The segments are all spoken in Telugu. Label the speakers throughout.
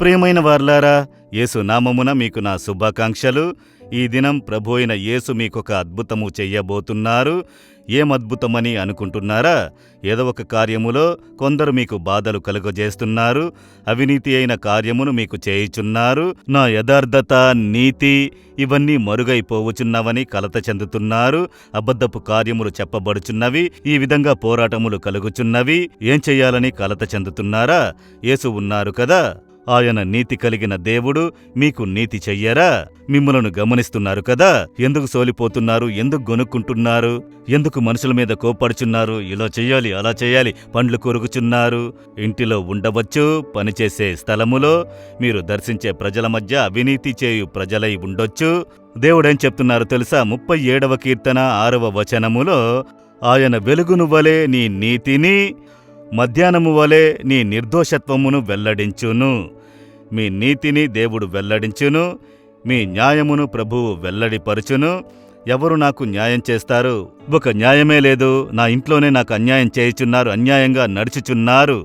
Speaker 1: ప్రియమైన వార్లారా, యేసు నామమున మీకు నా శుభాకాంక్షలు. ఈ దినం ప్రభు అయిన యేసు మీకొక అద్భుతము చెయ్యబోతున్నారు. ఏమద్భుతమని అనుకుంటున్నారా? ఏదో ఒక కార్యములో కొందరు మీకు బాధలు కలుగజేస్తున్నారు. అవినీతి అయిన కార్యమును మీకు చేయుచున్నారు. నా యథార్థత, నీతి ఇవన్నీ మరుగైపోవచున్నవని కలత చెందుతున్నారు. అబద్ధపు కార్యములు చెప్పబడుచున్నవి. ఈ విధంగా పోరాటములు కలుగుచున్నవి. ఏం చెయ్యాలని కలత చెందుతున్నారా? యేసు ఉన్నారు కదా. ఆయన నీతి కలిగిన దేవుడు. మీకు నీతి చెయ్యరా? మిమ్మలను గమనిస్తున్నారు కదా. ఎందుకు సోలిపోతున్నారు? ఎందుకు గొనుక్కుంటున్నారు? ఎందుకు మనుషుల మీద కోపడుచున్నారు? ఇలా చెయ్యాలి, అలా చెయ్యాలి, పండ్లు కొరుకుచున్నారు. ఇంటిలో ఉండవచ్చు, పనిచేసే స్థలములో, మీరు దర్శించే ప్రజల మధ్య అవినీతి చేయు ప్రజలై ఉండొచ్చు. దేవుడేం చెప్తున్నారు తెలుసా? 37వ కీర్తన 6వ వచనములో, ఆయన వెలుగును వలె నీ నీతిని, మధ్యాహ్నము వలె నీ నిర్దోషత్వమును వెల్లడించును. మీ నీతిని దేవుడు వెల్లడించును, మీ న్యాయమును ప్రభువు వెల్లడిపరుచును. ఎవరు నాకు న్యాయం చేస్తారు? ఒక న్యాయమే లేదు. నా ఇంట్లోనే నాకు అన్యాయం చేయుచున్నారు, అన్యాయంగా నడుచుచున్నారు.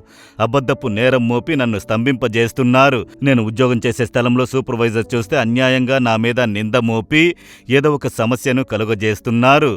Speaker 1: అబద్ధపు నేరం మోపి నన్ను స్తంభింపజేస్తున్నారు. నేను ఉద్యోగం చేసే స్థలంలో సూపర్వైజర్ చూస్తే అన్యాయంగా నా మీద నింద మోపి ఏదో ఒక సమస్యను కలుగజేస్తున్నారు.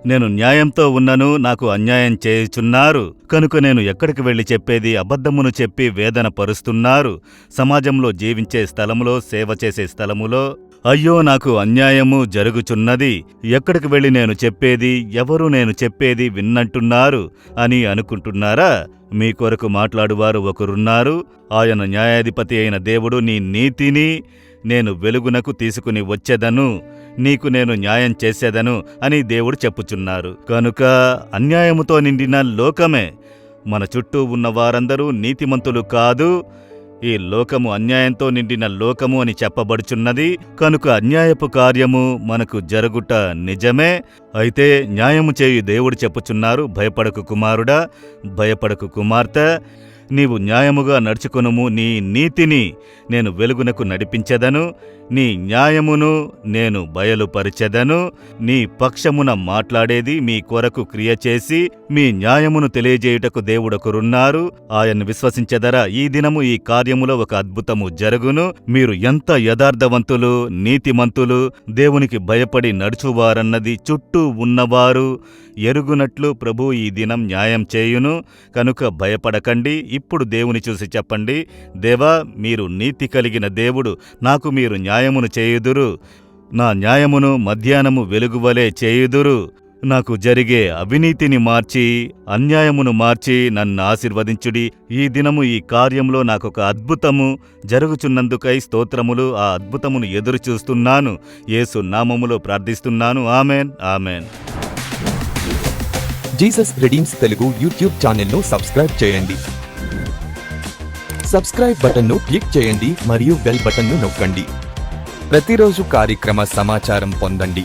Speaker 1: నేను న్యాయంతో ఉన్నను, నాకు అన్యాయం చేయుచున్నారు. కనుక నేను ఎక్కడికి వెళ్లి చెప్పేది? అబద్ధమును చెప్పి వేదన పరుస్తున్నారు. సమాజంలో జీవించే స్థలములో, సేవ చేసే స్థలములో, అయ్యో నాకు అన్యాయము జరుగుచున్నది, ఎక్కడికి వెళ్లి నేను చెప్పేది? ఎవరు నేను చెప్పేది విన్నట్టున్నారు అని అనుకుంటున్నారా? మీ కొరకు మాట్లాడువారు ఒకరున్నారు. ఆయన న్యాయాధిపతి అయిన దేవుడు, నీ నీతిని నేను వెలుగునకు తీసుకుని వచ్చేదను, నీకు నేను న్యాయం చేసేదను అని దేవుడు చెప్పుచున్నారు. కనుక అన్యాయముతో నిండిన లోకమే. మన చుట్టూ ఉన్న వారందరూ నీతిమంతులు కాదు. ఈ లోకము అన్యాయంతో నిండిన లోకము అని చెప్పబడుచున్నది. కనుక అన్యాయపు కార్యము మనకు జరుగుట నిజమే. అయితే న్యాయము చేయు దేవుడు చెప్పుచున్నారు, భయపడకు కుమారుడా, భయపడకు కుమార్తె, నీవు న్యాయముగా నడుచుకొనుము. నీ నీతిని నేను వెలుగునకు నడిపించెదను, నీ న్యాయమును నేను బయలుపరిచెదను. నీ పక్షమున మాట్లాడేది, మీ కొరకు క్రియ చేసి మీ న్యాయమును తెలియజేయుటకు దేవుడొకరున్నారు. ఆయన్ను విశ్వసించెదరా? ఈ దినము ఈ కార్యములో ఒక అద్భుతము జరుగును. మీరు ఎంత యథార్థవంతులు, నీతిమంతులు, దేవునికి భయపడి నడుచువారన్నది చుట్టూ ఉన్నవారు ఎరుగునట్లు ప్రభు ఈ దినం న్యాయం చేయును. కనుక భయపడకండి. ఇప్పుడు దేవుని చూసి చెప్పండి, దేవా, మీరు నీతి కలిగిన దేవుడు, నాకు మీరు న్యాయమును చేయుదురు. నా న్యాయమును మధ్యాహ్నము వెలుగువలే చేయుదురు. నాకు జరిగే అవినీతిని మార్చి, అన్యాయమును మార్చి నన్ను ఆశీర్వదించుడి. ఈ దినము ఈ కార్యంలో నాకొక అద్భుతము జరుగుచున్నందుకై స్తోత్రములు. ఆ అద్భుతమును ఎదురు చూస్తున్నాను. యేసు నామములో ప్రార్థిస్తున్నాను. Amen, amen.
Speaker 2: Jesus redeems Telugu YouTube ఛానల్ను సబ్స్క్రైబ్ చేయండి. సబ్స్క్రైబ్ బటన్ను క్లిక్ చేయండి మరియు బెల్ బటన్ను నొక్కండి. ప్రతిరోజు కార్యక్రమ సమాచారం పొందండి.